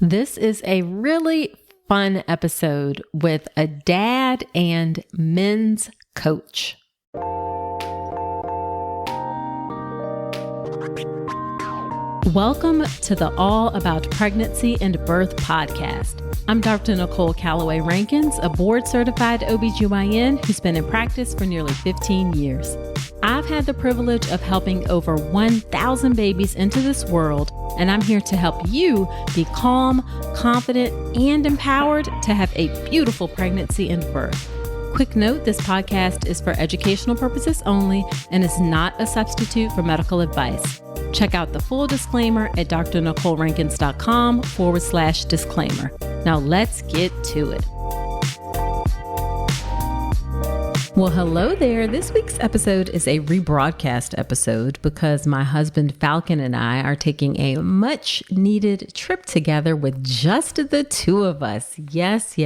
This is a really fun episode with a dad and men's coach. Welcome to the All About Pregnancy and Birth podcast. I'm Dr. Nicole Calloway Rankins, a board-certified OBGYN who's been in practice for nearly 15 years. I've had the privilege of helping over 1,000 babies into this world, and I'm here to help you be calm, confident, and empowered to have a beautiful pregnancy and birth. Quick note, this podcast is for educational purposes only and is not a substitute for medical advice. Check out the full disclaimer at drnicolerankins.com/disclaimer. Now let's get to it. Well, hello there. This week's episode is a rebroadcast episode because my husband Falcon and I are taking a much needed trip together with just the two of us. Yes.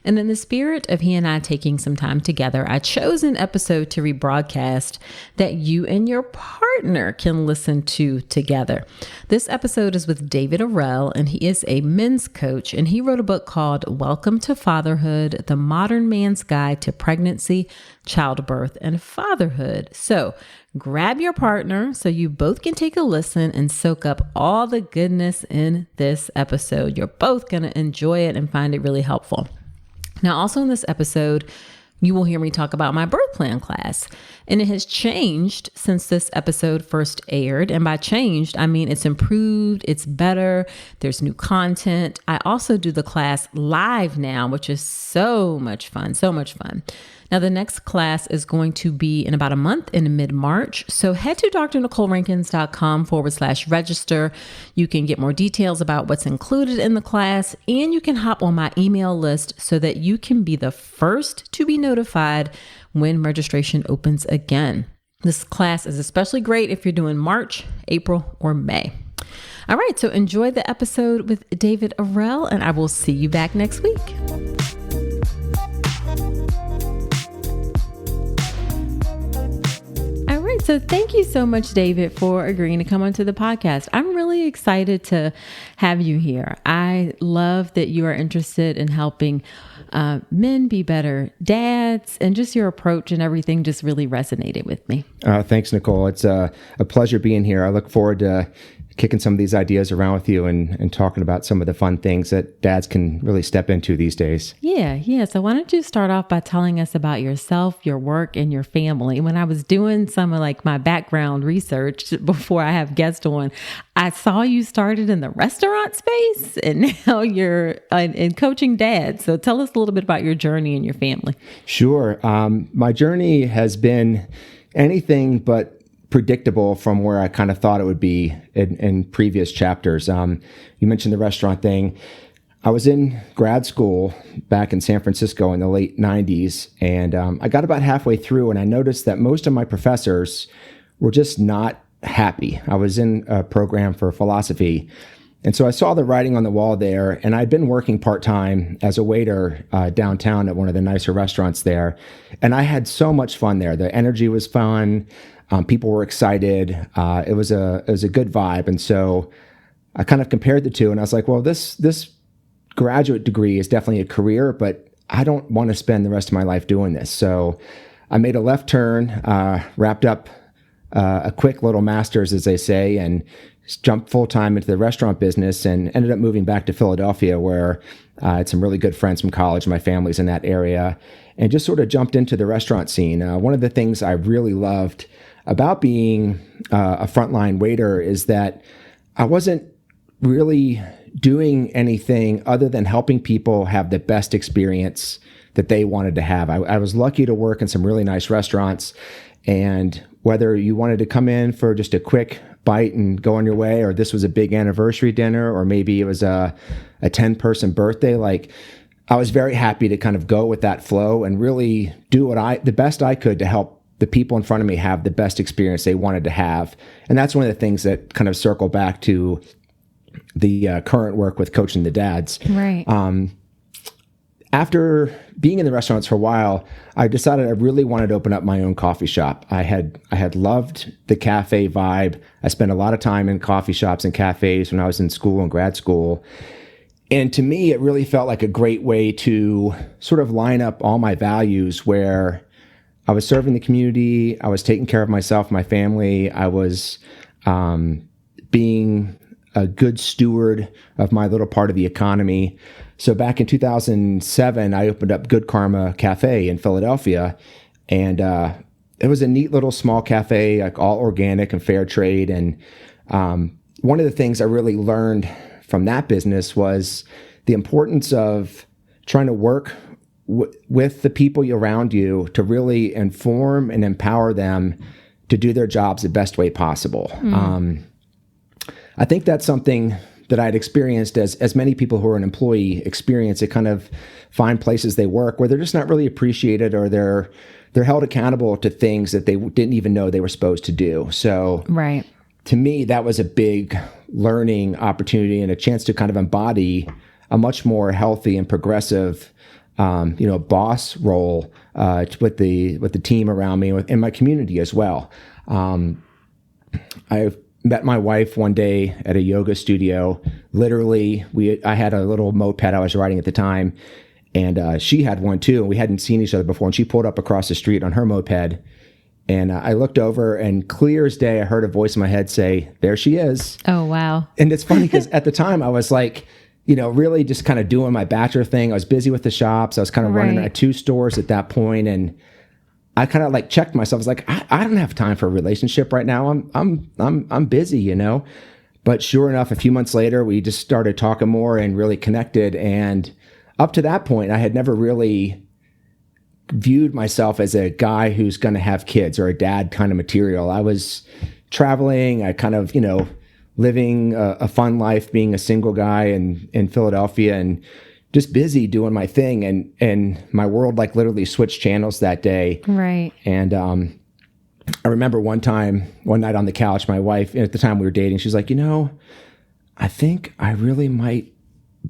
And in the spirit of he and I taking some time together, I chose an episode to rebroadcast that you and your partner can listen to together. This episode is with David Arrell, and he is a men's coach, and he wrote a book called Welcome to Fatherhood, The Modern Man's Guide to Pregnancy, Childbirth, and Fatherhood. So grab your partner so you both can take a listen and soak up all the goodness in this episode. You're both going to enjoy it and find it really helpful. Now, also in this episode, you will hear me talk about my birth plan class, and it has changed since this episode first aired. And by changed, I mean it's improved, it's better, there's new content. I also do the class live now, which is so much fun. Now, the next class is going to be in about a month in mid-March. So head to drnicolerankins.com/register. You can get more details about what's included in the class, and you can hop on my email list so that you can be the first to be notified when registration opens again. This class is especially great if you're doing March, April, or May. All right, so enjoy the episode with David Arrell, and I will see you back next week. So thank you so much, David, for agreeing to come onto the podcast. I'm really excited to have you here. I love that you are interested in helping men be better dads, and just your approach and everything just really resonated with me. Thanks, Nicole. It's a pleasure being here. I look forward to kicking some of these ideas around with you and talking about some of the fun things that dads can really step into these days. Yeah. So why don't you start off by telling us about yourself, your work, and your family? When I was doing some of my background research before I have guests on, I saw you started in the restaurant space, and now you're in coaching dads. So tell us a little bit about your journey and your family. Sure. My journey has been anything but predictable from where I kind of thought it would be in previous chapters. You mentioned the restaurant thing. I was in grad school back in San Francisco in the late 90s, and I got about halfway through, and I noticed that most of my professors were just not happy. I was in a program for philosophy, and so I saw the writing on the wall there, and I'd been working part-time as a waiter downtown at one of the nicer restaurants there, and I had so much fun there. The energy was fun. People were excited. It was a good vibe. And so I kind of compared the two, and I was like, well, this graduate degree is definitely a career, but I don't want to spend the rest of my life doing this. So I made a left turn, wrapped up a quick little master's, as they say, and jumped full-time into the restaurant business, and ended up moving back to Philadelphia, where I had some really good friends from college. My family's in that area, and just sort of jumped into the restaurant scene. One of the things I really loved about being a frontline waiter is that I wasn't really doing anything other than helping people have the best experience that they wanted to have. I was lucky to work in some really nice restaurants, and whether you wanted to come in for just a quick bite and go on your way, or this was a big anniversary dinner, or maybe it was a 10-person birthday, I was very happy to kind of go with that flow and really do the best I could to help the people in front of me have the best experience they wanted to have. And that's one of the things that kind of circle back to the current work with coaching the dads. Right. after being in the restaurants for a while, I decided I really wanted to open up my own coffee shop. I had loved the cafe vibe. I spent a lot of time in coffee shops and cafes when I was in school and grad school. And to me, it really felt like a great way to sort of line up all my values, where I was serving the community, I was taking care of myself, my family, I was being a good steward of my little part of the economy. So back in 2007, I opened up Good Karma Cafe in Philadelphia, and it was a neat little small cafe, like all organic and fair trade. And one of the things I really learned from that business was the importance of trying to work with the people around you to really inform and empower them to do their jobs the best way possible. I think that's something that I'd experienced as many people who are an employee experience. It kind of find places they work where they're just not really appreciated, or they're held accountable to things that they didn't even know they were supposed to do. So right. To me, that was a big learning opportunity and a chance to kind of embody a much more healthy and progressive, boss role with the team around me and my community as well. I met my wife one day at a yoga studio. Literally, I had a little moped I was riding at the time, and she had one too, and we hadn't seen each other before. And she pulled up across the street on her moped, and I looked over, and clear as day, I heard a voice in my head say, "There she is." Oh, wow. And it's funny because at the time I was like, really just kind of doing my bachelor thing. I was busy with the shops. I was kind of running at 2 stores at that point, and I kind of like checked myself. I was like, I don't have time for a relationship right now. I'm busy, But sure enough, a few months later, we just started talking more and really connected. And up to that point, I had never really viewed myself as a guy who's going to have kids or a dad kind of material. I was traveling, I kind of, living a fun life, being a single guy in Philadelphia, and just busy doing my thing. And my world like literally switched channels that day. Right. And I remember one night on the couch, my wife, at the time we were dating, she's like, I think I really might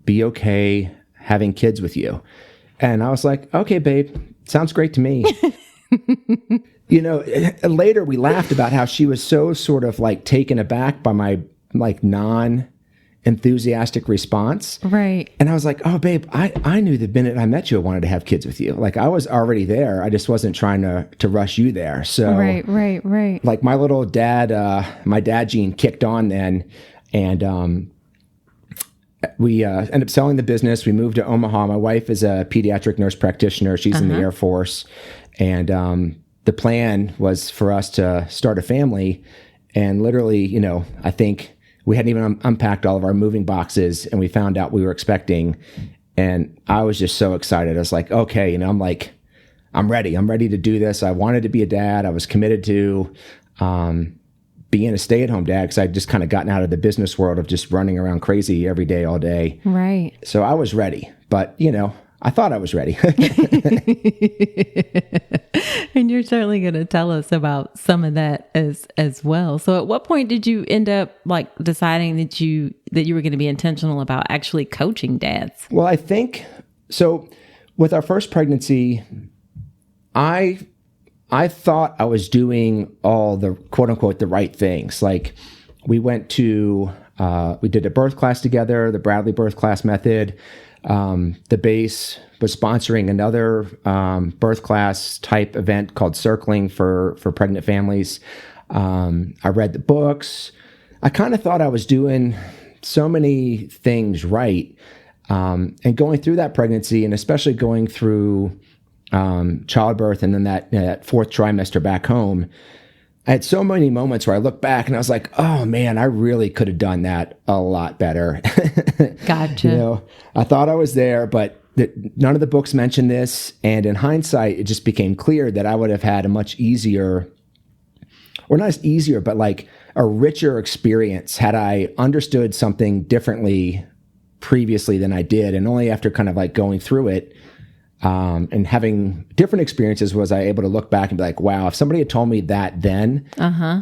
be okay having kids with you. And I was like, okay, babe, sounds great to me. Later we laughed about how she was so sort of like taken aback by my like non-enthusiastic response. Right. And I was like, oh, babe, I knew the minute I met you, I wanted to have kids with you. Like I was already there. I just wasn't trying to rush you there. So right. Like my little dad, my dad gene kicked on then. And we ended up selling the business. We moved to Omaha. My wife is a pediatric nurse practitioner. She's in the Air Force. And the plan was for us to start a family. And literally, I think we hadn't even unpacked all of our moving boxes, and we found out we were expecting. And I was just so excited. I was like, okay, I'm ready. I'm ready to do this. I wanted to be a dad. I was committed to being a stay-at-home dad because I'd just kind of gotten out of the business world of just running around crazy every day, all day. Right. So I was ready, but I thought I was ready. And you're certainly going to tell us about some of that as well. So at what point did you end up like deciding that you were going to be intentional about actually coaching dads? Well, I think so. With our first pregnancy, I thought I was doing all the quote unquote the right things. Like we went to we did a birth class together, the Bradley birth class method. The base was sponsoring another birth class type event called Circling for pregnant families. I read the books. I kind of thought I was doing so many things right. And going through that pregnancy, and especially going through childbirth and then that 4th trimester back home, I had so many moments where I look back and I was like, oh man, I really could have done that a lot better. Gotcha. I thought I was there, but none of the books mentioned this. And in hindsight, it just became clear that I would have had a much easier, or not as easier, but like a richer experience had I understood something differently previously than I did. And only after kind of like going through it, and having different experiences, was I able to look back and be like, wow, if somebody had told me that then,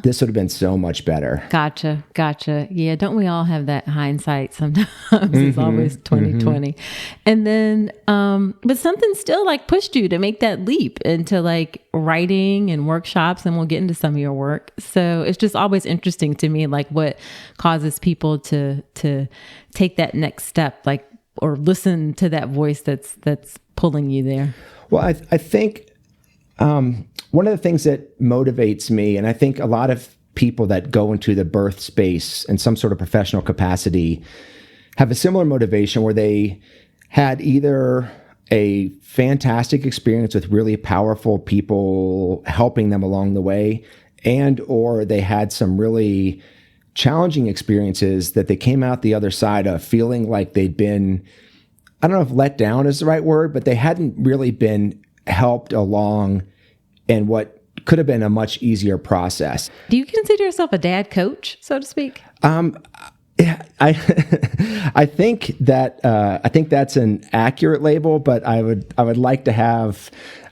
this would have been so much better. Gotcha. Yeah. Don't we all have that hindsight sometimes? It's always 2020. And then, but something still like pushed you to make that leap into like writing and workshops, and we'll get into some of your work. So it's just always interesting to me, like what causes people to take that next step, like, or listen to that voice that's pulling you there. Well, I think one of the things that motivates me, and I think a lot of people that go into the birth space in some sort of professional capacity have a similar motivation, where they had either a fantastic experience with really powerful people helping them along the way, and or they had some really challenging experiences that they came out the other side of feeling like they'd been, I don't know if let down is the right word, but they hadn't really been helped along in what could have been a much easier process. Do you consider yourself a dad coach, so to speak? Yeah, I think that's an accurate label, but I would like to have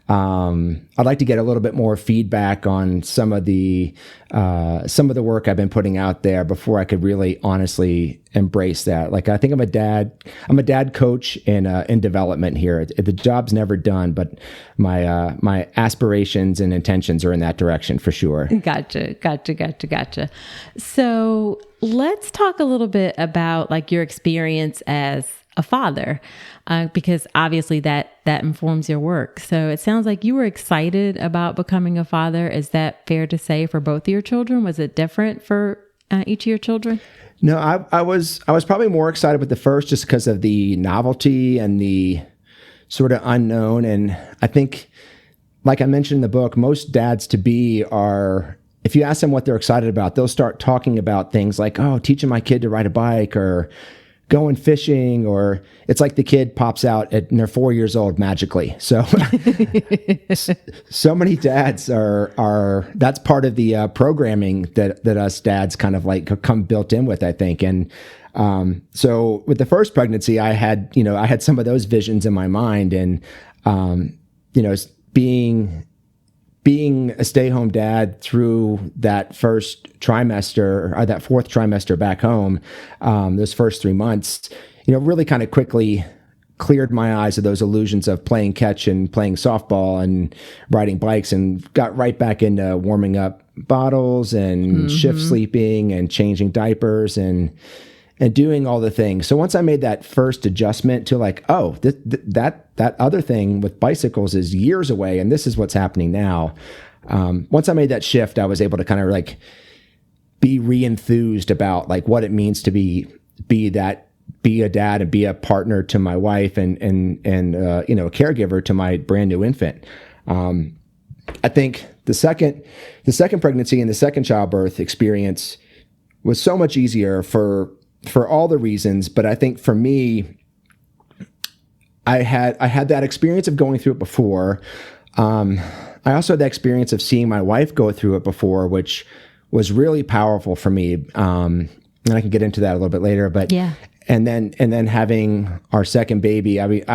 I'd like to get a little bit more feedback on some of the work I've been putting out there before I could really honestly embrace that. Like, I think I'm a dad coach in development here. The job's never done, but my aspirations and intentions are in that direction for sure. Gotcha. So let's talk a little bit about like your experience as a father, because obviously that informs your work. So it sounds like you were excited about becoming a father. Is that fair to say for both of your children? Was it different for each of your children? No, I was probably more excited with the first, just because of the novelty and the sort of unknown. And I think, like I mentioned in the book, most dads to be are, if you ask them what they're excited about, they'll start talking about things like, oh, teaching my kid to ride a bike, or going fishing, or it's like the kid pops out and they're 4 years old magically. So, so many dads are that's part of the programming that us dads kind of like come built in with, I think. And so with the first pregnancy, I had some of those visions in my mind, and being a stay-home dad through that first trimester, or that fourth trimester back home, those first 3 months, really kind of quickly cleared my eyes of those illusions of playing catch and playing softball and riding bikes, and got right back into warming up bottles and shift sleeping and changing diapers and doing all the things. So once I made that first adjustment to like, oh, that other thing with bicycles is years away, and this is what's happening now. Once I made that shift, I was able to kind of like be re-enthused about like what it means to be a dad and be a partner to my wife and a caregiver to my brand new infant. I think the second pregnancy and the second childbirth experience was so much easier for all the reasons, but I think for me, I had that experience of going through it before. I also had the experience of seeing my wife go through it before, which was really powerful for me. And I can get into that a little bit later, but yeah. And then having our second baby, I mean,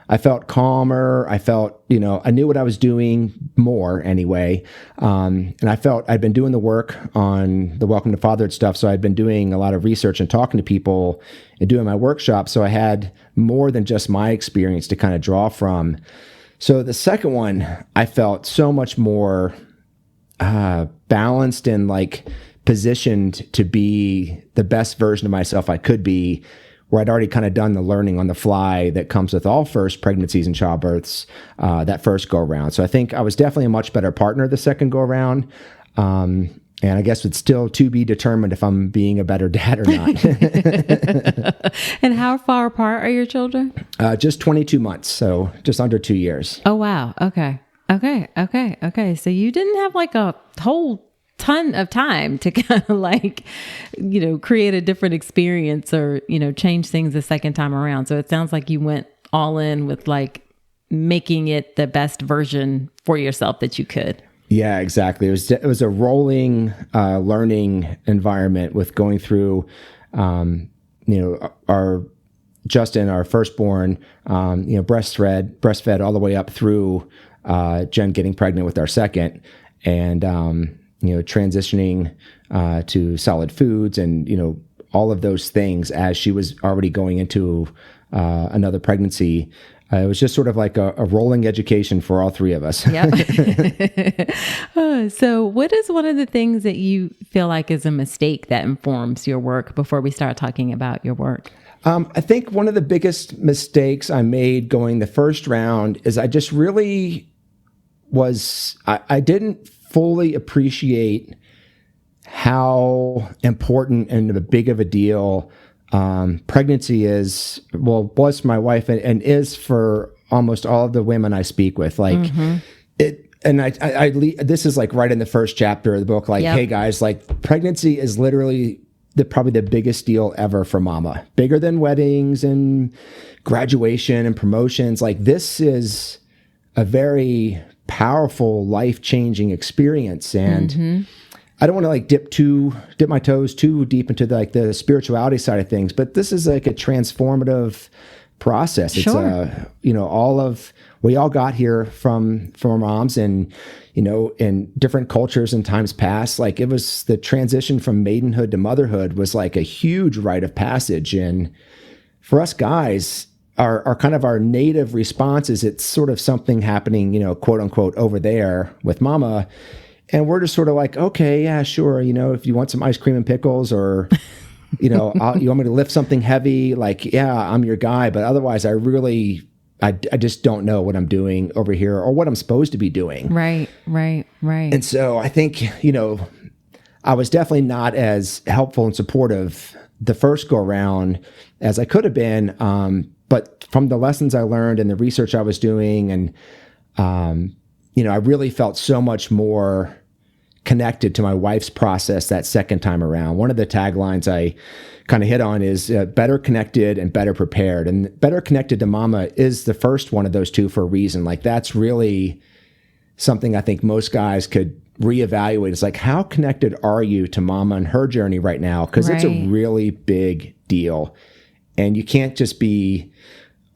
I felt calmer. I felt, I knew what I was doing more anyway. And I felt I'd been doing the work on the Welcome to Fatherhood stuff. So I'd been doing a lot of research and talking to people and doing my workshops. So I had more than just my experience to kind of draw from. So the second one, I felt so much more balanced and like positioned to be the best version of myself I could be, where I'd already kind of done the learning on the fly that comes with all first pregnancies and childbirths, that first go around. So I think I was definitely a much better partner the second go around. And I guess it's still to be determined if I'm being a better dad or not. And how far apart are your children? Just 22 months. So just under 2 years. Oh, wow. Okay. So you didn't have like a whole ton of time to kind of like, create a different experience or, change things the second time around. So it sounds like you went all in with like making it the best version for yourself that you could. Yeah, exactly. It was a rolling learning environment with going through, our Justin, our firstborn, breastfed all the way up through Jen getting pregnant with our second, and transitioning to solid foods and all of those things as she was already going into another pregnancy. It was just sort of like a rolling education for all three of us. Yep. So what is one of the things that you feel like is a mistake that informs your work before we start talking about your work? I think one of the biggest mistakes I made going the first round is I just really I didn't fully appreciate how important and big of a deal pregnancy is, was for my wife and is for almost all of the women I speak with. Like it, and this is like right in the first chapter of the book, like, hey guys, like pregnancy is literally probably the biggest deal ever for mama, bigger than weddings and graduation and promotions. Like this is a very powerful, life-changing experience. And I don't want to like dip my toes too deep into the spirituality side of things, but this is like a transformative process. Sure. It's we all got here from our moms, and in different cultures and times past, like it was the transition from maidenhood to motherhood was like a huge rite of passage. And for us guys, our kind of our native response is it's sort of something happening, quote unquote, over there with mama. And we're just sort of like, okay, yeah, sure. If you want some ice cream and pickles, or, you want me to lift something heavy, like, yeah, I'm your guy. But otherwise, I just don't know what I'm doing over here or what I'm supposed to be doing. Right. And so I think, I was definitely not as helpful and supportive the first go around as I could have been. But from the lessons I learned and the research I was doing, and, I really felt so much more connected to my wife's process that second time around. One of the taglines I kind of hit on is better connected and better prepared. And better connected to mama is the first one of those two for a reason. Like that's really something I think most guys could reevaluate. It's like, how connected are you to mama and her journey right now? Because it's a really big deal. And you can't just be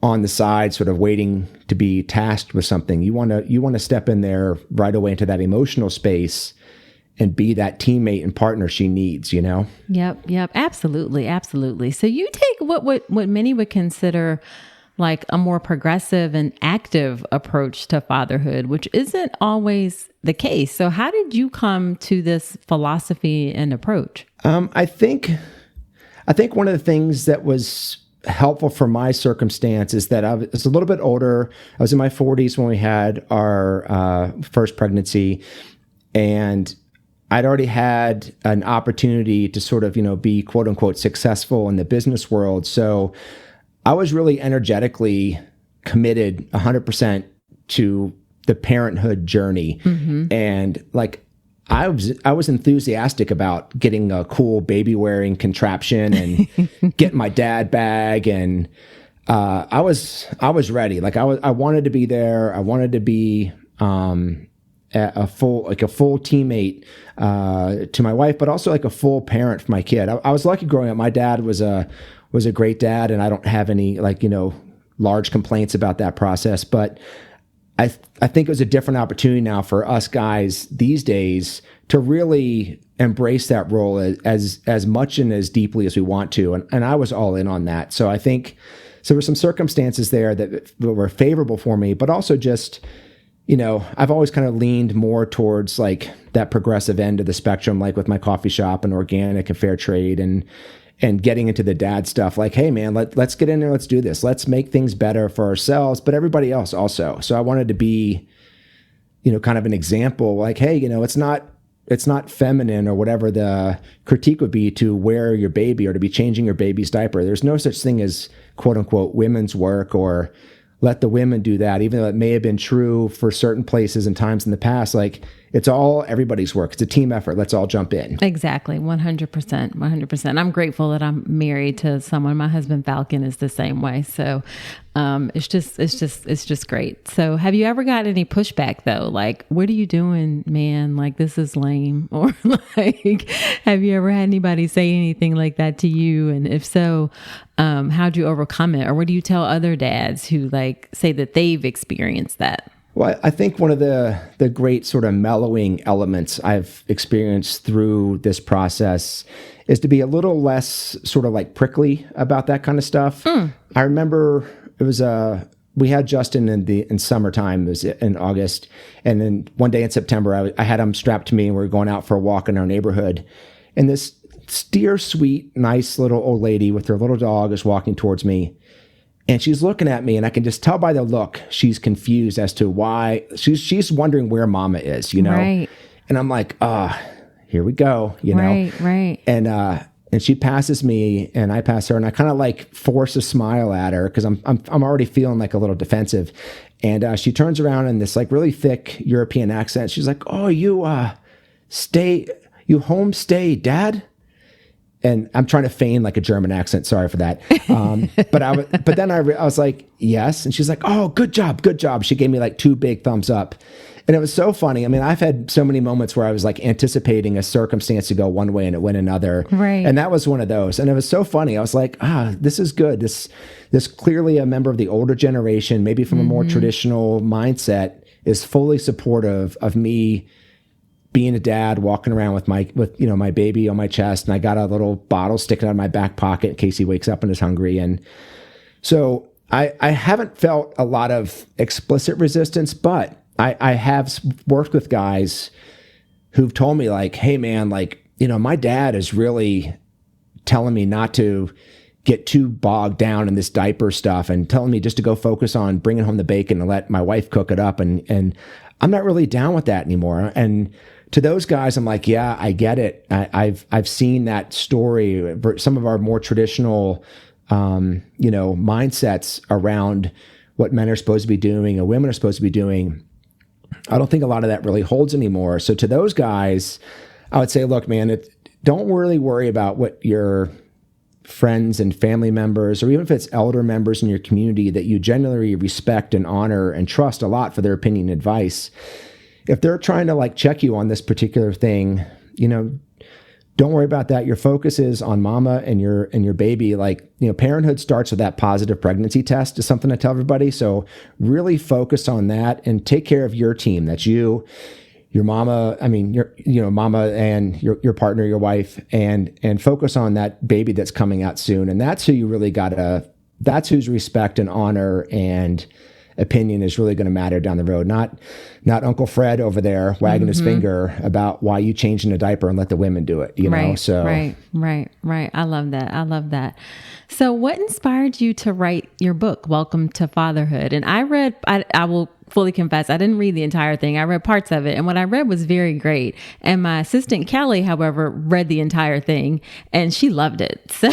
on the side sort of waiting to be tasked with something. You want to step in there right away into that emotional space and be that teammate and partner she needs, Yep. Absolutely. So you take what many would consider like a more progressive and active approach to fatherhood, which isn't always the case. So how did you come to this philosophy and approach? I think one of the things that was helpful for my circumstance is that I was a little bit older. I was in my 40s when we had our first pregnancy, and I'd already had an opportunity to sort of, be quote unquote successful in the business world. So I was really energetically committed 100% to the parenthood journey. And like, I was enthusiastic about getting a cool baby wearing contraption and getting my dad bag. And, I was ready. Like I wanted to be there. I wanted to be, a full teammate to my wife, but also like a full parent for my kid. I was lucky growing up. My dad was a great dad, and I don't have any large complaints about that process. But I think it was a different opportunity now for us guys these days to really embrace that role as much and as deeply as we want to. And I was all in on that. So I think there were some circumstances there that were favorable for me, but also just, I've always kind of leaned more towards like that progressive end of the spectrum, like with my coffee shop and organic and fair trade and getting into the dad stuff. Like, hey man, let's get in there. Let's do this. Let's make things better for ourselves, but everybody else also. So I wanted to be, kind of an example, like, hey, it's not feminine or whatever the critique would be to wear your baby or to be changing your baby's diaper. There's no such thing as quote unquote women's work, or let the women do that, even though it may have been true for certain places and times in the past. Like it's all everybody's work. It's a team effort. Let's all jump in. Exactly. 100%. 100%. I'm grateful that I'm married to someone. My husband Falcon is the same way. So it's just great. So have you ever got any pushback though? Like, what are you doing, man? Like, this is lame. Or like, have you ever had anybody say anything like that to you? And if so, how'd you overcome it? Or what do you tell other dads who like say that they've experienced that? Well, I think one of the great sort of mellowing elements I've experienced through this process is to be a little less sort of like prickly about that kind of stuff. I remember it was we had Justin in summertime. It was in August, and then one day in September, I had him strapped to me, and we were going out for a walk in our neighborhood, and this dear, sweet, nice little old lady with her little dog is walking towards me. And she's looking at me, and I can just tell by the look she's confused as to why. She's wondering where Mama is, you know. Right. And I'm like, here we go, you know. Right. And she passes me, and I pass her, and I kind of like force a smile at her because I'm already feeling like a little defensive. And she turns around in this like really thick European accent. She's like, "Oh, you homestay, Dad?" And I'm trying to feign like a German accent. Sorry for that. But then I was like, yes. And she's like, "Oh, good job. Good job." She gave me like 2 big thumbs up. And it was so funny. I mean, I've had so many moments where I was like anticipating a circumstance to go one way and it went another. Right. And that was one of those. And it was so funny. I was like, this is good. This clearly a member of the older generation, maybe from a more traditional mindset, is fully supportive of me being a dad, walking around with my baby on my chest, and I got a little bottle sticking out of my back pocket in case he wakes up and is hungry. And so I haven't felt a lot of explicit resistance, but I have worked with guys who've told me like, "Hey man, like, you know, my dad is really telling me not to get too bogged down in this diaper stuff and telling me just to go focus on bringing home the bacon and let my wife cook it up. And I'm not really down with that anymore." And to those guys, I'm like, yeah, I get it. I've seen that story. Some of our more traditional, mindsets around what men are supposed to be doing and women are supposed to be doing. I don't think a lot of that really holds anymore. So to those guys, I would say, look, man, don't really worry about what your friends and family members, or even if it's elder members in your community that you generally respect and honor and trust a lot for their opinion and advice. If they're trying to like check you on this particular thing, you know, don't worry about that. Your focus is on Mama and your baby. Like, you know, parenthood starts with that positive pregnancy test is something I tell everybody. So really focus on that and take care of your team. That's you, your mama, mama and your partner, your wife, and focus on that baby that's coming out soon. And that's who you really that's whose respect and honor and opinion is really going to matter down the road. Not Uncle Fred over there wagging his finger about why you changing a diaper and let the women do it, you know? So Right. I love that. So what inspired you to write your book, Welcome to Fatherhood? And I will fully confess, I didn't read the entire thing. I read parts of it. And what I read was very great. And my assistant, Kelly, however, read the entire thing and she loved it. So,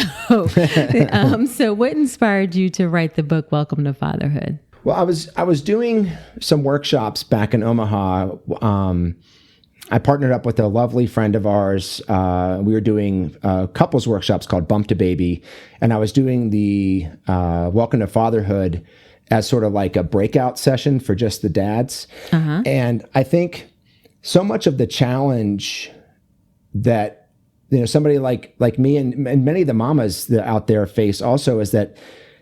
so what inspired you to write the book, Welcome to Fatherhood? Well, I was doing some workshops back in Omaha. I partnered up with a lovely friend of ours. We were doing couples workshops called Bump to Baby, and I was doing the Welcome to Fatherhood as sort of like a breakout session for just the dads. Uh-huh. And I think so much of the challenge that, you know, somebody like me and many of the mamas that out there face also is that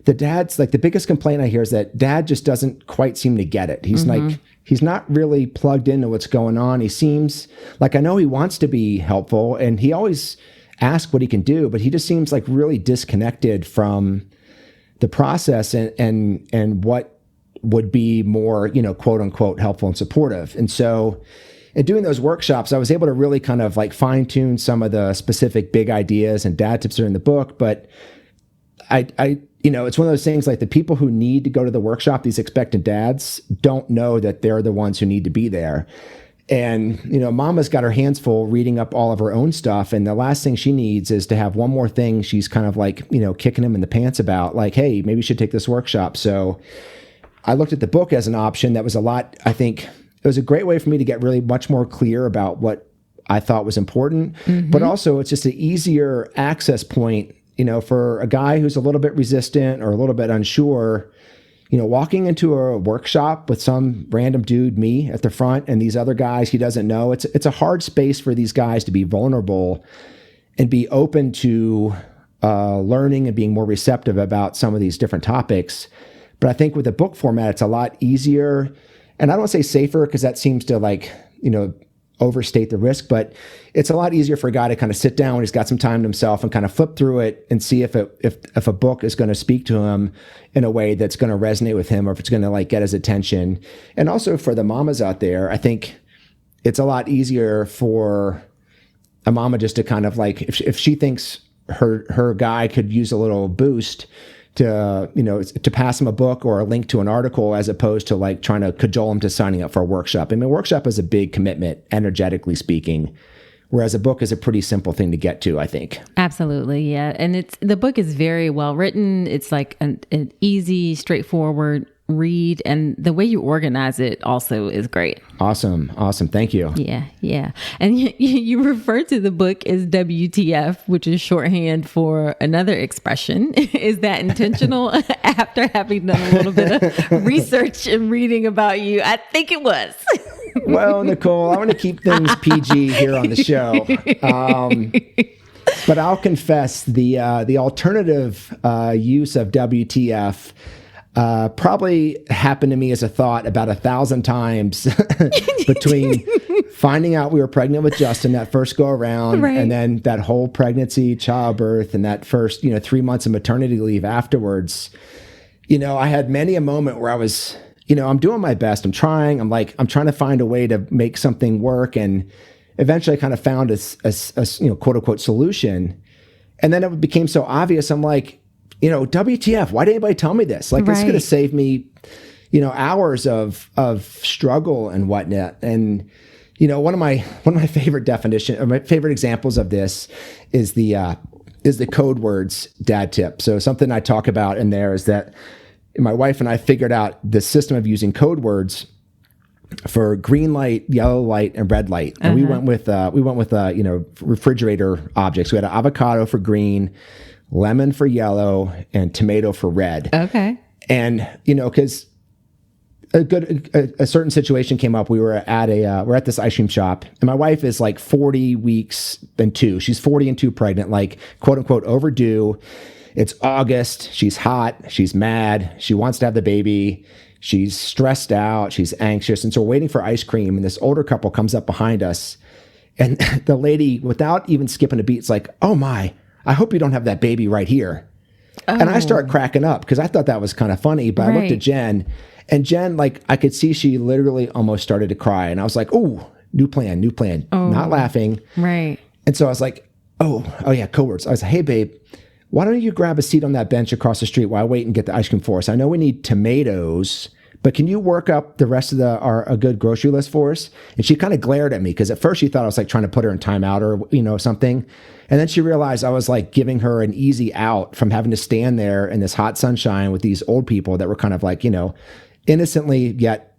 the dads, like the biggest complaint I hear is that dad just doesn't quite seem to get it. He's like, he's not really plugged into what's going on. He seems like, I know he wants to be helpful and he always asks what he can do, but he just seems like really disconnected from the process and what would be more, you know, quote unquote, helpful and supportive. And so in doing those workshops, I was able to really kind of like fine tune some of the specific big ideas and dad tips that are in the book. But I you know, it's one of those things like the people who need to go to the workshop, these expectant dads, don't know that they're the ones who need to be there. And, you know, Mama's got her hands full reading up all of her own stuff. And the last thing she needs is to have one more thing she's kind of like, you know, kicking him in the pants about, like, hey, maybe you should take this workshop. So I looked at the book as an option that was a lot, I think, was a great way for me to get really much more clear about what I thought was important, but also it's just an easier access point, for a guy who's a little bit resistant or a little bit unsure, walking into a workshop with some random dude, me at the front, and these other guys he doesn't know. It's a hard space for these guys to be vulnerable and be open to learning and being more receptive about some of these different topics. But I think with the book format, it's a lot easier, and I don't want to say safer because that seems to overstate the risk, but it's a lot easier for a guy to kind of sit down when he's got some time to himself and kind of flip through it and see if a book is going to speak to him in a way that's going to resonate with him, or if it's going to get his attention. And also for the mamas out there, I think it's a lot easier for a mama just to kind of if she thinks her guy could use a little boost, to pass him a book or a link to an article, as opposed to trying to cajole him to signing up for a workshop. I mean, a workshop is a big commitment, energetically speaking, whereas a book is a pretty simple thing to get to, I think. Absolutely. Yeah. And the book is very well written. It's like an easy, straightforward read, and the way you organize it also is great. Awesome. Thank you. Yeah. And you refer to the book as WTF, which is shorthand for another expression. Is that intentional? After having done a little bit of research and reading about you, I think it was. Well, Nicole, I want to keep things PG here on the show. But I'll confess the alternative use of WTF probably happened to me as a thought about 1,000 times between finding out we were pregnant with Justin that first go around, right, and then that whole pregnancy, childbirth, and that first 3 months of maternity leave afterwards. I had many a moment where I was, I'm doing my best. I'm trying to find a way to make something work, and eventually I kind of found a quote unquote solution. And then it became so obvious. I'm like, WTF, why didn't anybody tell me this? This could have saved me, hours of struggle and whatnot. And, one of my favorite definition, or my favorite examples of this is the code words dad tip. So something I talk about in there is that my wife and I figured out the system of using code words for green light, yellow light, and red light. And we went with refrigerator objects. We had an avocado for green, lemon for yellow, and tomato for red. Okay. And, because a certain situation came up. We were at we're at this ice cream shop, and my wife is 40 weeks and 2. She's 40 and 2 pregnant, quote unquote overdue. It's August. She's hot. She's mad. She wants to have the baby. She's stressed out. She's anxious. And so we're waiting for ice cream, and this older couple comes up behind us, and the lady, without even skipping a beat, is like, "Oh my, I hope you don't have that baby right here." Oh. And I start cracking up because I thought that was kind of funny. But I looked at Jen, and Jen, I could see she literally almost started to cry. And I was like, "Oh, new plan." Oh. Not laughing. Right. And so I was like, oh yeah, code words. I was like, "Hey, babe, why don't you grab a seat on that bench across the street while I wait and get the ice cream for us? I know we need tomatoes, but can you work up the rest of a good grocery list for us?" And she kind of glared at me because at first she thought I was trying to put her in timeout or, something. And then she realized I was giving her an easy out from having to stand there in this hot sunshine with these old people that were kind of innocently yet,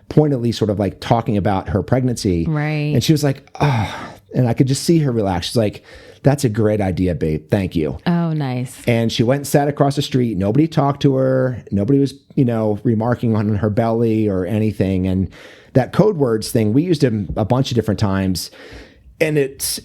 pointedly sort of talking about her pregnancy. Right. And she was like, "Oh," and I could just see her relax. She's like, "That's a great idea, babe. Thank you." Oh, nice. And she went and sat across the street. Nobody talked to her. Nobody was, remarking on her belly or anything. And that code words thing, we used it a bunch of different times. And it's,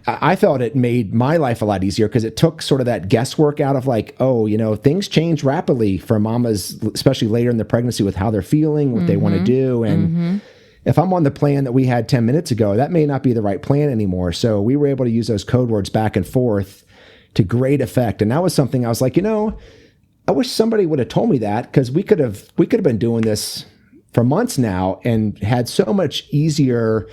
I felt it made my life a lot easier because it took sort of that guesswork out of things change rapidly for mamas, especially later in the pregnancy with how they're feeling, what they want to do. And if I'm on the plan that we had 10 minutes ago, that may not be the right plan anymore. So we were able to use those code words back and forth to great effect. And that was something I was like, I wish somebody would have told me that, because we could have been doing this for months now and had so much easier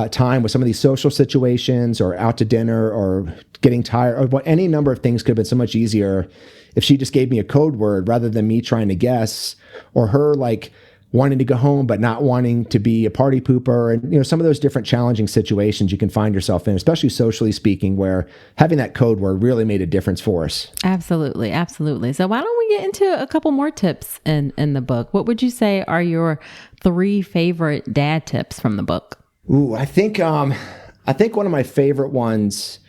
time with some of these social situations or out to dinner or getting tired or any number of things could have been so much easier if she just gave me a code word rather than me trying to guess, or her wanting to go home, but not wanting to be a party pooper. And, some of those different challenging situations you can find yourself in, especially socially speaking, where having that code word really made a difference for us. Absolutely. Absolutely. So why don't we get into a couple more tips in the book? What would you say are your 3 favorite dad tips from the book? Ooh, I think one of my favorite ones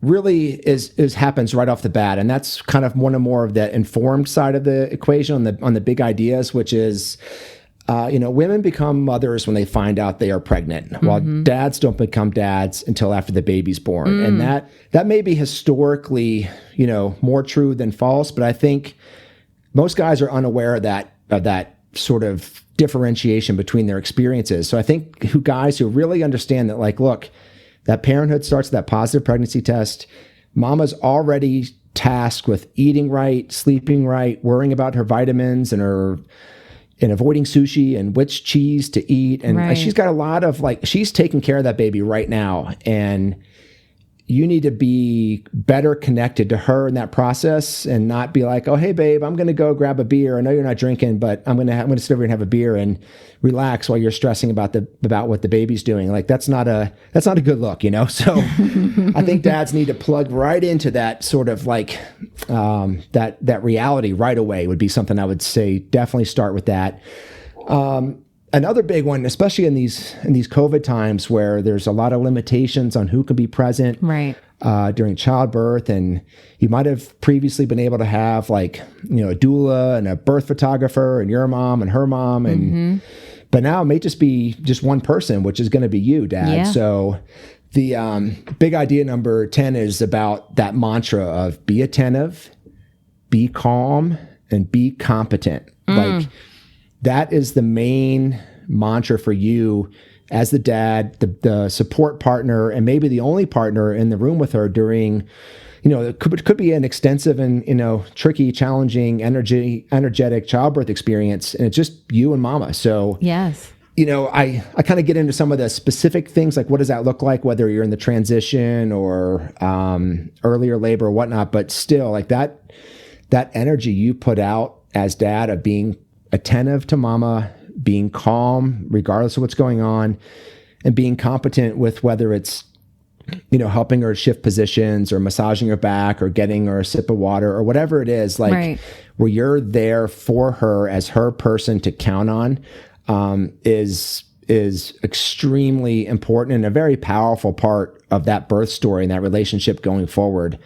really is happens right off the bat, and that's kind of more of the informed side of the equation on the big ideas, which is women become mothers when they find out they are pregnant, while dads don't become dads until after the baby's born. And that may be historically more true than false, but I think most guys are unaware of that sort of differentiation between their experiences. So I think guys who really understand that, like, look, that parenthood starts with that positive pregnancy test. Mama's already tasked with eating right, sleeping right, worrying about her vitamins and avoiding sushi and which cheese to eat. And she's got a lot of, she's taking care of that baby right now. And you need to be better connected to her in that process and not be like, oh, hey, babe, I'm going to go grab a beer. I know you're not drinking, but I'm going to sit over and have a beer and relax while you're stressing about what the baby's doing. Like, that's not a good look, So I think dads need to plug right into that sort of that reality right away would be something I would say. Definitely start with that. Another big one, especially in these COVID times where there's a lot of limitations on who can be present during childbirth, and you might have previously been able to have a doula and a birth photographer and your mom and her mom, but now it may just be just one person, which is going to be you, Dad. Yeah. So the big idea number 10 is about that mantra of be attentive, be calm, and be competent. That is the main mantra for you as the dad, the support partner, and maybe the only partner in the room with her during, it could be an extensive and, tricky, challenging, energetic childbirth experience. And it's just you and mama. So, yes. I kind of get into some of the specific things, like what does that look like, whether you're in the transition or earlier labor or whatnot, but still that energy you put out as dad of being attentive to mama, being calm regardless of what's going on, and being competent with whether it's helping her shift positions or massaging her back or getting her a sip of water or whatever it is, where you're there for her as her person to count on, is extremely important and a very powerful part of that birth story and that relationship going forward.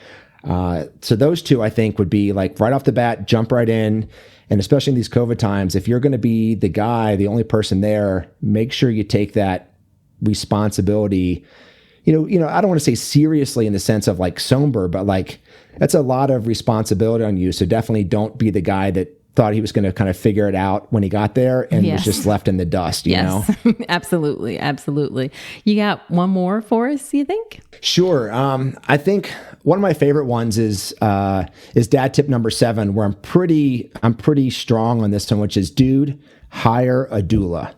So those two, I think, would be right off the bat, jump right in. And especially in these COVID times, if you're going to be the guy, the only person there, make sure you take that responsibility. I don't want to say seriously in the sense of somber, but that's a lot of responsibility on you. So definitely don't be the guy that thought he was going to kind of figure it out when he got there and was just left in the dust, you know? Absolutely. Absolutely. You got one more for us, you think? Sure. I think one of my favorite ones is dad tip number 7, where I'm pretty strong on this one, which is, dude, hire a doula.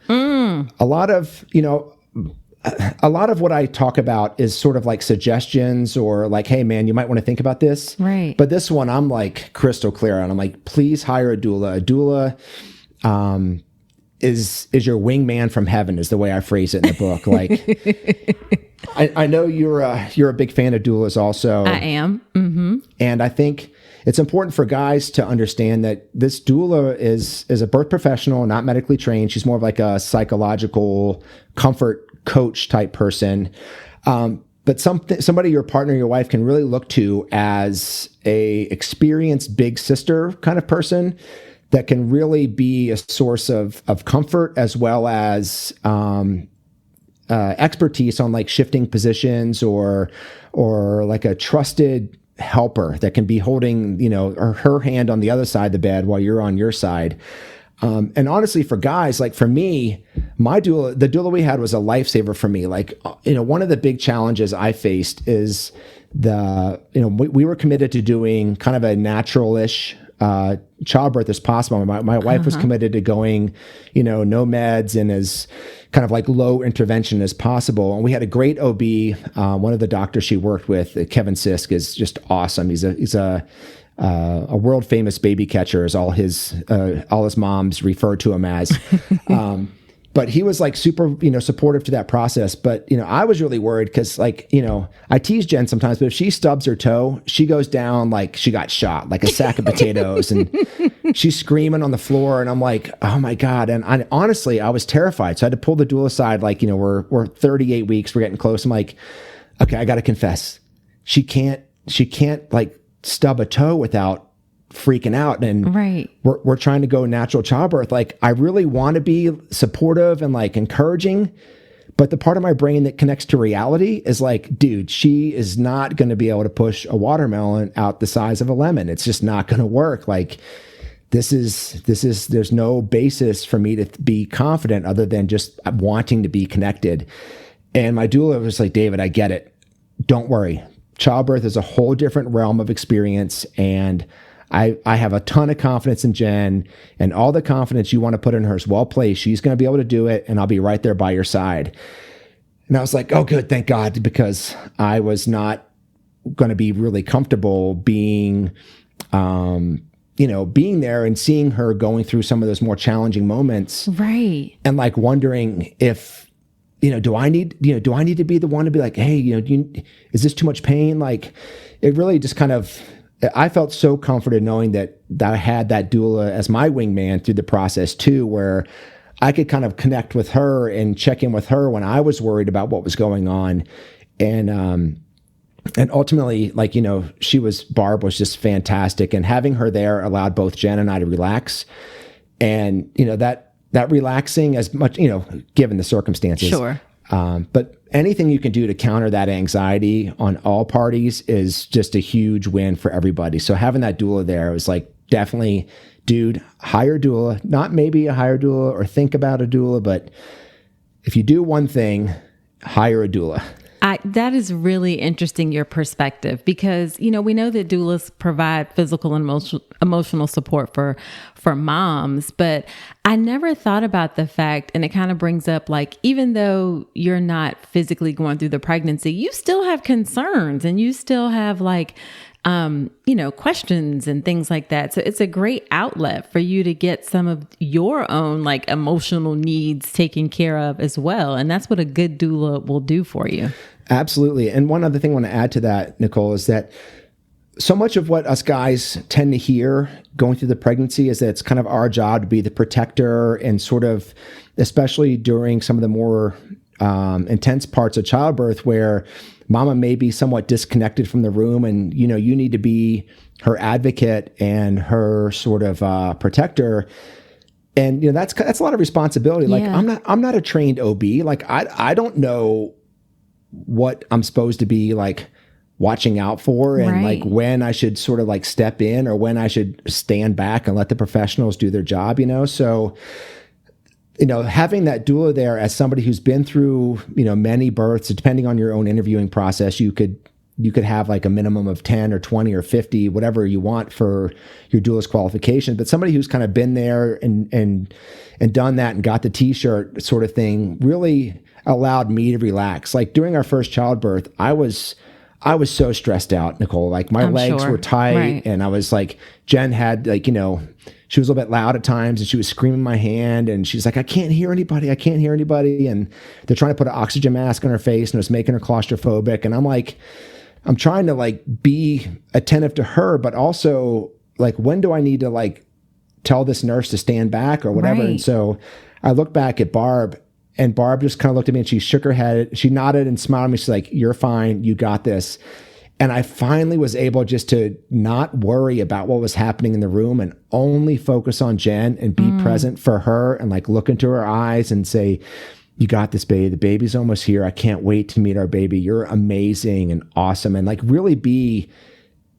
A lot of what I talk about is sort of suggestions or hey, man, you might want to think about this. Right. But this one, I'm crystal clear on. I'm please hire a doula. A doula is your wingman from heaven, is the way I phrase it in the book. I know you're a big fan of doulas also. I am. Mm-hmm. And I think it's important for guys to understand that this doula is a birth professional, not medically trained. She's more of a psychological comfort coach type person. But somebody, your partner, your wife, can really look to as a experienced big sister kind of person that can really be a source of comfort, as well as expertise on shifting positions or a trusted helper that can be holding, her hand on the other side of the bed while you're on your side. And honestly, for guys, for me, the doula we had was a lifesaver for me. One of the big challenges I faced is we were committed to doing kind of a natural-ish childbirth as possible. My wife was committed to going, no meds and as kind of low intervention as possible. And we had a great OB. One of the doctors she worked with, Kevin Sisk, is just awesome. He's a a world famous baby catcher, as all his moms refer to him as. But he was like super, supportive to that process. But, I was really worried because I tease Jen sometimes, but if she stubs her toe, she goes down like she got shot, like a sack of potatoes, and she's screaming on the floor. And I'm like, oh my God. And honestly, I was terrified. So I had to pull the doula aside, like, we're 38 weeks, we're getting close. I'm like, okay, I got to confess. She can't like stub a toe without freaking out. And right. we're trying to go natural childbirth. Like, I really want to be supportive and like encouraging, but the part of my brain that connects to reality is like, dude, she is not going to be able to push a watermelon out the size of a lemon. It's just not going to work. Like, there's no basis for me to be confident other than just wanting to be connected. And my doula was like, David, I get it. Don't worry. Childbirth is a whole different realm of experience. And I have a ton of confidence in Jen, and all the confidence you want to put in her is well placed. She's going to be able to do it, and I'll be right there by your side. And I was like, oh, good, thank God, because I was not going to be really comfortable being there and seeing her going through some of those more challenging moments. Right. And like wondering if, do I need to be the one to be like, hey, is this too much pain? Like, it really just kind of, I felt so comforted knowing that I had that doula as my wingman through the process too, where I could kind of connect with her and check in with her when I was worried about what was going on. And ultimately, Barb was just fantastic. And having her there allowed both Jen and I to relax. And, that relaxing as much, given the circumstances. Sure. But anything you can do to counter that anxiety on all parties is just a huge win for everybody. So having that doula there was like, definitely, dude, hire a doula, not maybe a hire doula or think about a doula, but if you do one thing, hire a doula. That is really interesting, your perspective, because, we know that doulas provide physical and emotional support for moms, but I never thought about the fact, and it kind of brings up, like, even though you're not physically going through the pregnancy, you still have concerns and you still have questions and things like that. So it's a great outlet for you to get some of your own like emotional needs taken care of as well. And that's what a good doula will do for you. Absolutely. And one other thing I want to add to that, Nicole, is that so much of what us guys tend to hear going through the pregnancy is that it's kind of our job to be the protector, and sort of, especially during some of the more intense parts of childbirth where mama may be somewhat disconnected from the room, and you need to be her advocate and her sort of protector. And that's a lot of responsibility. Like, yeah. I'm not a trained OB. Like, I don't know what I'm supposed to be like watching out for, and right. like when I should sort of like step in or when I should stand back and let the professionals do their job, So, having that doula there as somebody who's been through, many births, depending on your own interviewing process, you could have like a minimum of 10 or 20 or 50, whatever you want for your doula's qualification. But somebody who's kind of been there and done that and got the t-shirt sort of thing really allowed me to relax. Like during our first childbirth, I was so stressed out, Nicole. Like my legs were tight, right. And I was like, Jen had like, she was a little bit loud at times and she was screaming in my hand and she's like, I can't hear anybody. And they're trying to put an oxygen mask on her face and it was making her claustrophobic. And I'm like, I'm trying to like be attentive to her, but also like, when do I need to like tell this nurse to stand back or whatever? Right. And so I look back at Barb, and Barb just kind of looked at me and she shook her head. She nodded and smiled at me. She's like, you're fine. You got this. And I finally was able just to not worry about what was happening in the room and only focus on Jen and be present for her and like look into her eyes and say, you got this, baby. The baby's almost here. I can't wait to meet our baby. You're amazing and awesome. And like really be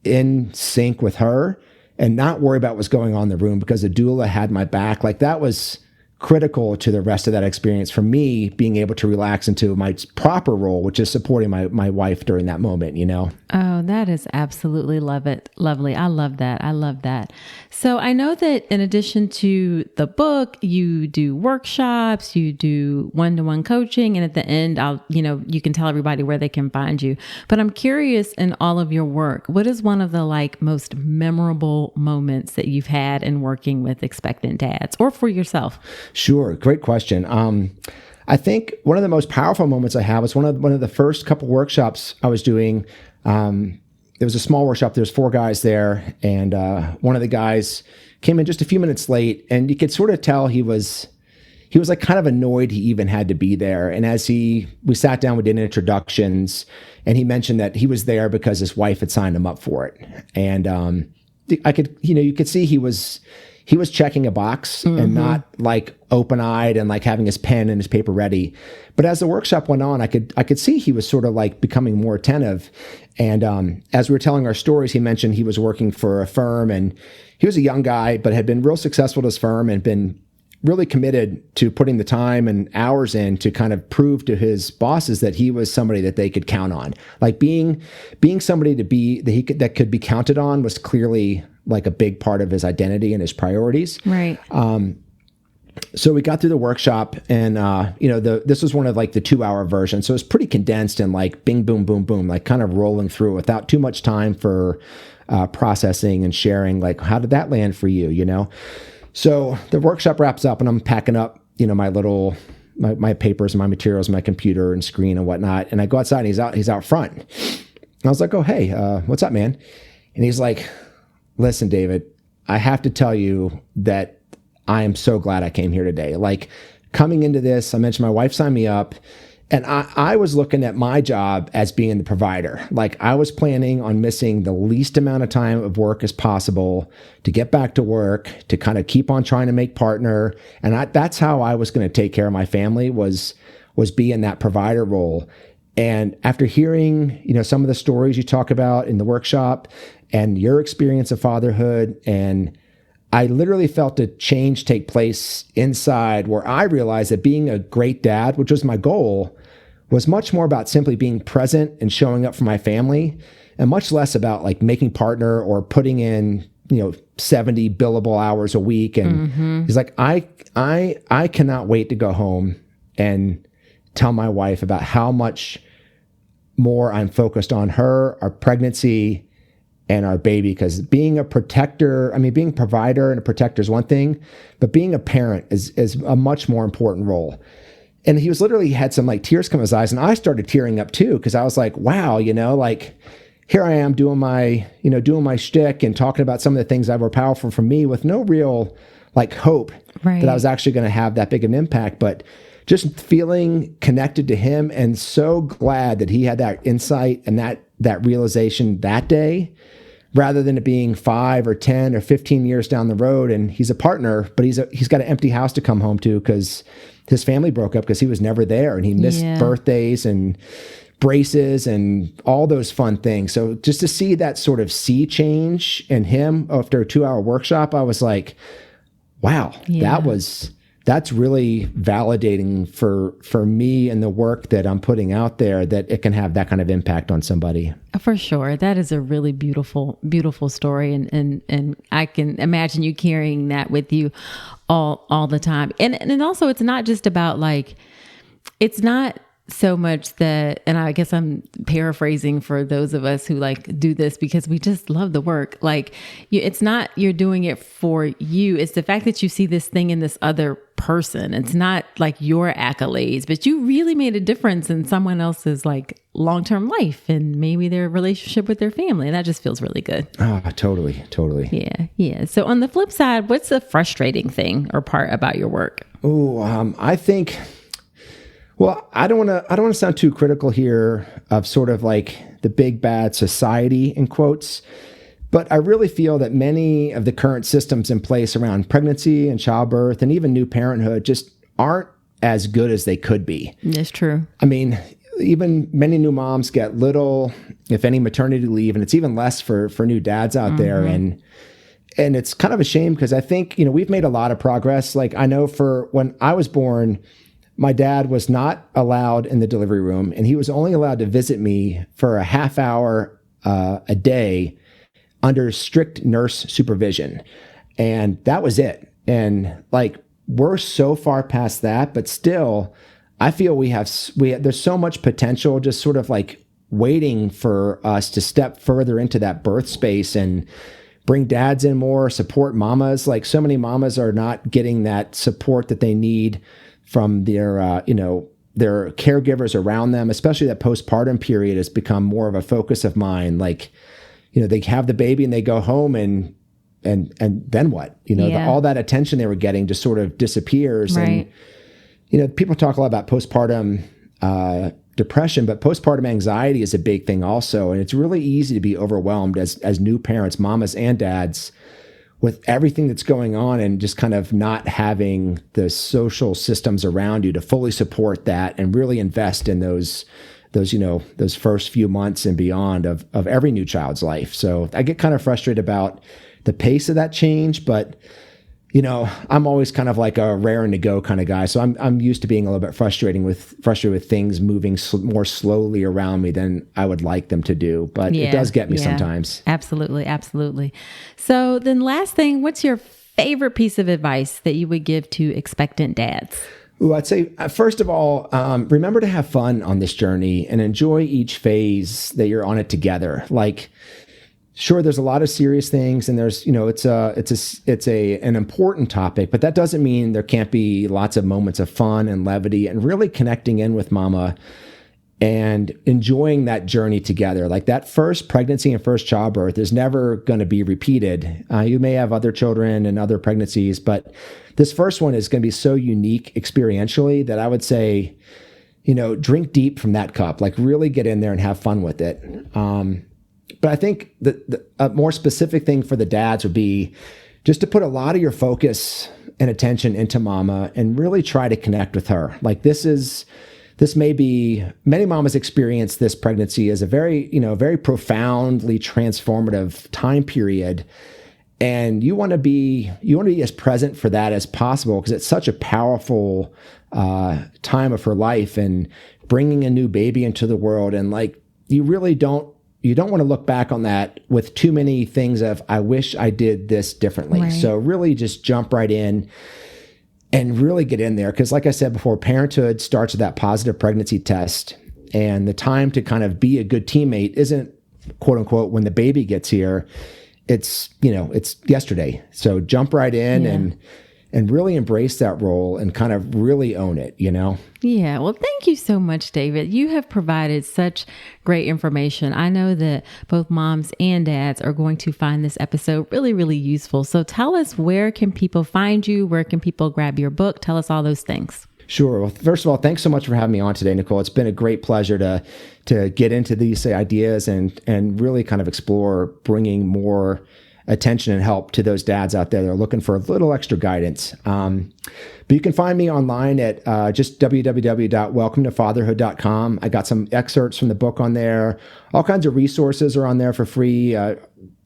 in sync with her and not worry about what's going on in the room, because the doula had my back. Like that was critical to the rest of that experience for me being able to relax into my proper role, which is supporting my wife during that moment, you know? Oh, that is absolutely lovely. I love that. I love that. So I know that in addition to the book, you do workshops, you do one-to-one coaching, and at the end, you can tell everybody where they can find you. But I'm curious, in all of your work, what is one of the most memorable moments that you've had in working with expectant dads, or for yourself? Sure. Great question. I think one of the most powerful moments I have was one of the first couple workshops I was doing. There was a small workshop. There's 4 guys there, and one of the guys came in just a few minutes late, and you could sort of tell he was like kind of annoyed he even had to be there. And as we sat down, we did introductions, and he mentioned that he was there because his wife had signed him up for it. And you could see he was checking a box and not like open-eyed and like having his pen and his paper ready. But as the workshop went on, I could see he was sort of like becoming more attentive. And as we were telling our stories, he mentioned he was working for a firm, and he was a young guy, but had been real successful at his firm and been really committed to putting the time and hours in to kind of prove to his bosses that he was somebody that they could count on. Like being somebody that could be counted on was clearly like a big part of his identity and his priorities. Right. So we got through the workshop, and this was one of like the 2-hour version, so it's pretty condensed and like bing, boom, boom, boom, like kind of rolling through without too much time for processing and sharing. Like, how did that land for you? You know. So the workshop wraps up, and I'm packing up, my papers and my materials, my computer and screen and whatnot. And I go outside, and he's out front. And I was like, oh, hey, what's up, man? And he's like, listen, David, I have to tell you that I am so glad I came here today. Like, coming into this, I mentioned my wife signed me up, and I was looking at my job as being the provider. Like, I was planning on missing the least amount of time of work as possible to get back to work, to kind of keep on trying to make partner. And that's how I was going to take care of my family, was be in that provider role. And after hearing, some of the stories you talk about in the workshop and your experience of fatherhood, and I literally felt a change take place inside, where I realized that being a great dad, which was my goal, was much more about simply being present and showing up for my family, and much less about like making partner or putting in, 70 billable hours a week. And he's like, I cannot wait to go home and tell my wife about how much more I'm focused on her, our pregnancy, and our baby. Because being a protector, being a provider and a protector is one thing, but being a parent is a much more important role. And he was literally had some like tears come in his eyes, and I started tearing up too, because I was like, wow, like here I am doing my shtick and talking about some of the things that were powerful for me, with no real like hope that I was actually going to have that big of an impact, but just feeling connected to him, and so glad that he had that insight and that realization that day, rather than it being 5 or 10 or 15 years down the road. And he's a partner, but he's got an empty house to come home to because his family broke up because he was never there, and he missed birthdays and braces and all those fun things. So just to see that sort of sea change in him after a 2-hour workshop, I was like, wow, that's really validating for me and the work that I'm putting out there, that it can have that kind of impact on somebody. For sure. That is a really beautiful, beautiful story. And I can imagine you carrying that with you all the time. And also, it's not just about like, it's not so much that, and I guess I'm paraphrasing for those of us who like do this because we just love the work. Like, it's not you're doing it for you. It's the fact that you see this thing in this other person. It's not like your accolades, but you really made a difference in someone else's like long-term life and maybe their relationship with their family. And that just feels really good. Oh, totally. Yeah. So on the flip side, what's the frustrating thing or part about your work? I think, well, I don't want to sound too critical here of sort of like the big bad society in quotes, but I really feel that many of the current systems in place around pregnancy and childbirth and even new parenthood just aren't as good as they could be. That's true. Even many new moms get little, if any, maternity leave, and it's even less for new dads out there. And and it's kind of a shame because I think, we've made a lot of progress. Like I know for when I was born, my dad was not allowed in the delivery room, and he was only allowed to visit me for a half hour a day under strict nurse supervision. And that was it. And like, we're so far past that, but still, I feel there's so much potential just sort of like waiting for us to step further into that birth space and bring dads in more, support mamas. Like so many mamas are not getting that support that they need from their caregivers around them, especially that postpartum period has become more of a focus of mine. Like, they have the baby and they go home and then what? All that attention they were getting just sort of disappears. Right. And, people talk a lot about postpartum depression, but postpartum anxiety is a big thing also. And it's really easy to be overwhelmed as new parents, mamas and dads, with everything that's going on and just kind of not having the social systems around you to fully support that and really invest in those first few months and beyond of every new child's life. So I get kind of frustrated about the pace of that change, but I'm always kind of like a raring to go kind of guy. So I'm used to being a little bit frustrated with things moving more slowly around me than I would like them to do. But it does get me sometimes. Absolutely. Absolutely. So then last thing, what's your favorite piece of advice that you would give to expectant dads? Ooh, I'd say, first of all, remember to have fun on this journey and enjoy each phase that you're on it together. Like, sure, there's a lot of serious things, and there's, it's an important topic, but that doesn't mean there can't be lots of moments of fun and levity and really connecting in with mama and enjoying that journey together. Like that first pregnancy and first childbirth is never going to be repeated. You may have other children and other pregnancies, but this first one is going to be so unique experientially that I would say, drink deep from that cup, like really get in there and have fun with it. But I think a more specific thing for the dads would be just to put a lot of your focus and attention into mama and really try to connect with her. Like this may be, many mamas experience this pregnancy as a very profoundly transformative time period. And you want to be as present for that as possible because it's such a powerful time of her life and bringing a new baby into the world. And like, you don't want to look back on that with too many things of, I wish I did this differently. Right. So really just jump right in and really get in there. Because like I said before, parenthood starts with that positive pregnancy test. And the time to kind of be a good teammate isn't, quote unquote, when the baby gets here. It's yesterday. So jump right in and really embrace that role and kind of really own it, Yeah. Well, thank you so much, David. You have provided such great information. I know that both moms and dads are going to find this episode really, really useful. So tell us, where can people find you? Where can people grab your book? Tell us all those things. Sure. Well, first of all, thanks so much for having me on today, Nicole. It's been a great pleasure to get into these ideas and really kind of explore bringing more attention and help to those dads out there that are looking for a little extra guidance. But you can find me online at just www.welcometofatherhood.com. I got some excerpts from the book on there. All kinds of resources are on there for free.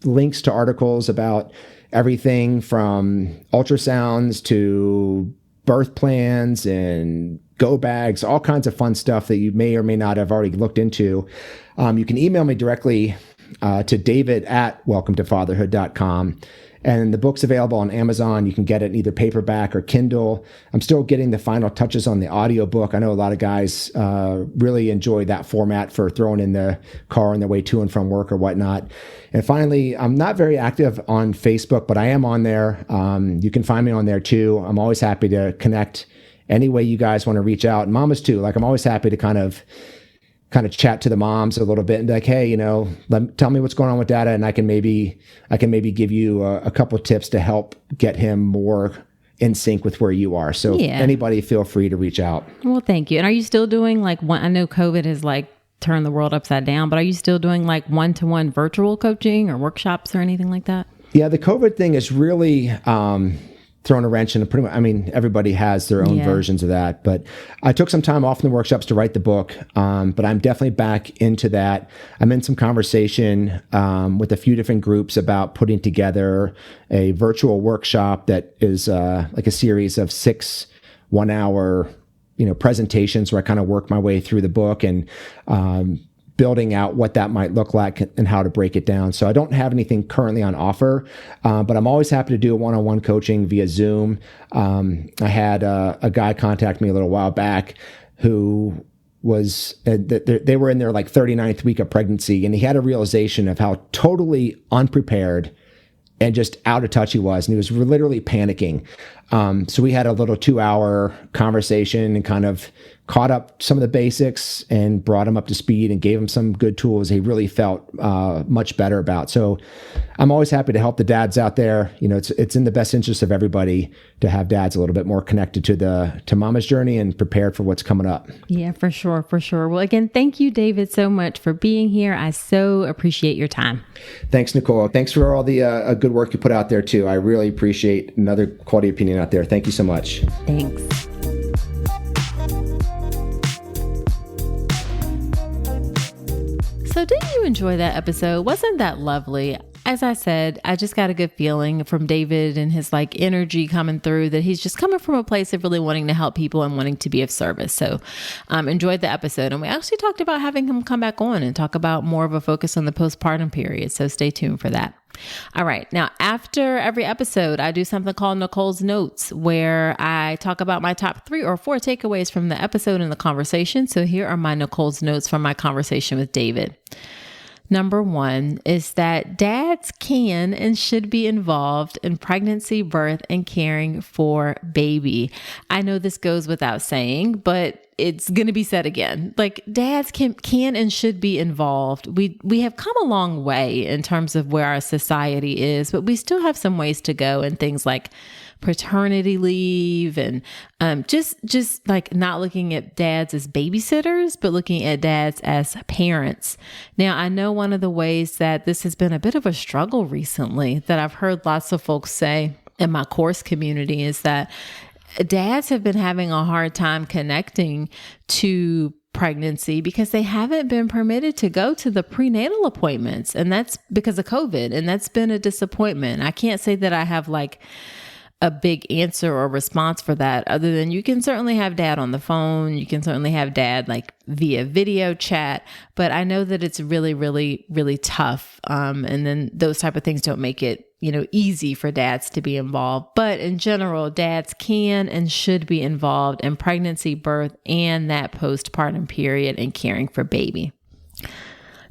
Links to articles about everything from ultrasounds to birth plans and go bags, all kinds of fun stuff that you may or may not have already looked into. You can email me directly to david@welcometofatherhood.com. And the book's available on Amazon. You can get it in either paperback or Kindle. I'm still getting the final touches on the audiobook. I know a lot of guys really enjoy that format for throwing in the car on their way to and from work or whatnot. And finally, I'm not very active on Facebook, but I am on there. You can find me on there too. I'm always happy to connect any way you guys want to reach out. And mamas too. Like, I'm always happy to kind of chat to the moms a little bit and be like, hey, tell me what's going on with data, and I can maybe give you a couple tips to help get him more in sync with where you are. So anybody, feel free to reach out. Well, thank you. And are you still doing I know COVID has turned the world upside down, but are you still doing one-to-one virtual coaching or workshops or anything like that? Yeah, the COVID thing is really throwing a wrench in pretty much, I mean, everybody has their own versions of that, but I took some time off in the workshops to write the book. But I'm definitely back into that. I'm in some conversation, with a few different groups about putting together a virtual workshop that is, like a series of 6 1-hour, presentations where I kind of work my way through the book and, building out what that might look like and how to break it down. So I don't have anything currently on offer, but I'm always happy to do a one-on-one coaching via Zoom. I had a guy contact me a little while back who was, they were in their like 39th week of pregnancy, and he had a realization of how totally unprepared and just out of touch he was. And he was literally panicking. So we had a little 2-hour conversation and kind of caught up some of the basics and brought him up to speed and gave him some good tools he really felt much better about. So I'm always happy to help the dads out there. It's in the best interest of everybody to have dads a little bit more connected to mama's journey and prepared for what's coming up. Yeah, for sure. For sure. Well, again, thank you, David, so much for being here. I so appreciate your time. Thanks, Nicole. Thanks for all the good work you put out there too. I really appreciate another quality opinion out there. Thank you so much. Thanks. So did you enjoy that episode? Wasn't that lovely? As I said, I just got a good feeling from David and his energy coming through that he's just coming from a place of really wanting to help people and wanting to be of service. So enjoyed the episode. And we actually talked about having him come back on and talk about more of a focus on the postpartum period. So stay tuned for that. All right. Now, after every episode, I do something called Nicole's Notes, where I talk about my top 3 or 4 takeaways from the episode and the conversation. So here are my Nicole's Notes from my conversation with David. Number 1 is that dads can and should be involved in pregnancy, birth, and caring for baby. I know this goes without saying, but it's going to be said again. Dads can and should be involved. We have come a long way in terms of where our society is, but we still have some ways to go in things like paternity leave and just not looking at dads as babysitters, but looking at dads as parents. Now, I know one of the ways that this has been a bit of a struggle recently that I've heard lots of folks say in my course community is that dads have been having a hard time connecting to pregnancy because they haven't been permitted to go to the prenatal appointments. And that's because of COVID. And that's been a disappointment. I can't say that I have a big answer or response for that other than you can certainly have dad on the phone. You can certainly have dad via video chat, but I know that it's really, really, really tough. And then those type of things don't make it, easy for dads to be involved. But in general, dads can and should be involved in pregnancy, birth, and that postpartum period and caring for baby.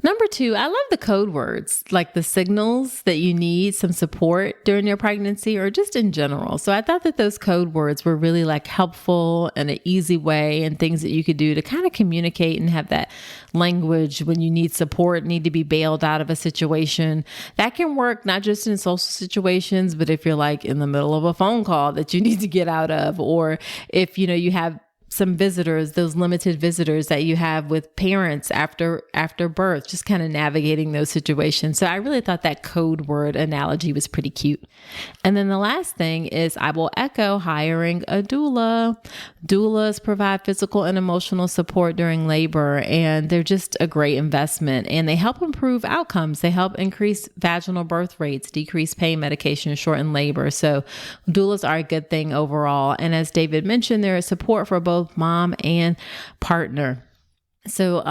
Number 2, I love the code words, the signals that you need some support during your pregnancy or just in general. So I thought that those code words were really helpful and an easy way and things that you could do to kind of communicate and have that language when you need support, need to be bailed out of a situation. That can work not just in social situations, but if you're in the middle of a phone call that you need to get out of, or if, you have some visitors, those limited visitors that you have with parents after birth, just kind of navigating those situations. So I really thought that code word analogy was pretty cute. And then the last thing is I will echo hiring a doula. Doulas provide physical and emotional support during labor, and they're just a great investment, and they help improve outcomes. They help increase vaginal birth rates, decrease pain medication, shorten labor. So doulas are a good thing overall. And as David mentioned, there is support for both mom and partner. So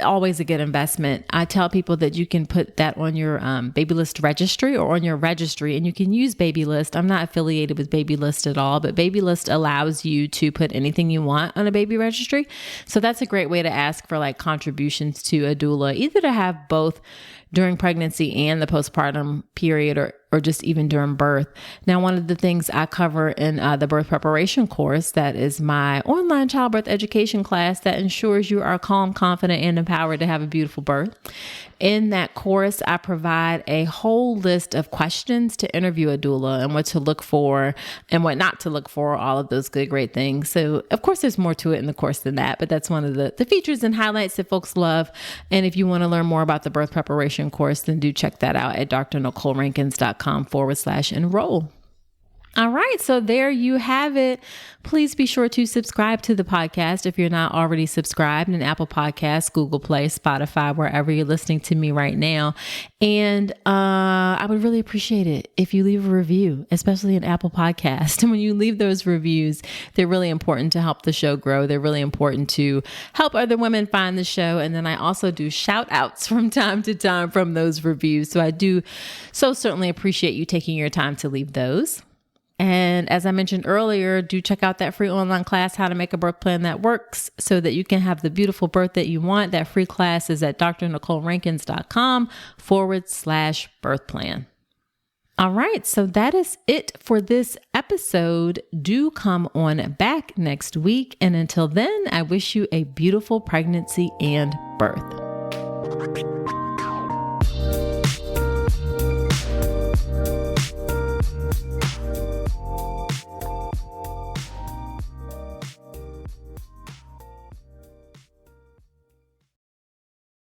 always a good investment. I tell people that you can put that on your BabyList registry or on your registry, and you can use BabyList. I'm not affiliated with BabyList at all, but BabyList allows you to put anything you want on a baby registry. So that's a great way to ask for contributions to a doula, either to have both during pregnancy and the postpartum period, or just even during birth. Now, one of the things I cover in the birth preparation course, that is my online childbirth education class that ensures you are calm, confident, and empowered to have a beautiful birth. In that course, I provide a whole list of questions to interview a doula and what to look for and what not to look for, all of those good, great things. So of course, there's more to it in the course than that, but that's one of the features and highlights that folks love. And if you want to learn more about the birth preparation course, then do check that out at drnicolerankins.com/enroll. All right. So there you have it. Please be sure to subscribe to the podcast if you're not already subscribed in Apple Podcasts, Google Play, Spotify, wherever you're listening to me right now. And I would really appreciate it if you leave a review, especially in Apple Podcasts. And when you leave those reviews, they're really important to help the show grow. They're really important to help other women find the show. And then I also do shout outs from time to time from those reviews. So I do so certainly appreciate you taking your time to leave those. And as I mentioned earlier, do check out that free online class, How to Make a Birth Plan That Works, so that you can have the beautiful birth that you want. That free class is at drnicolerankins.com/birth plan. All right. So that is it for this episode. Do come on back next week. And until then, I wish you a beautiful pregnancy and birth.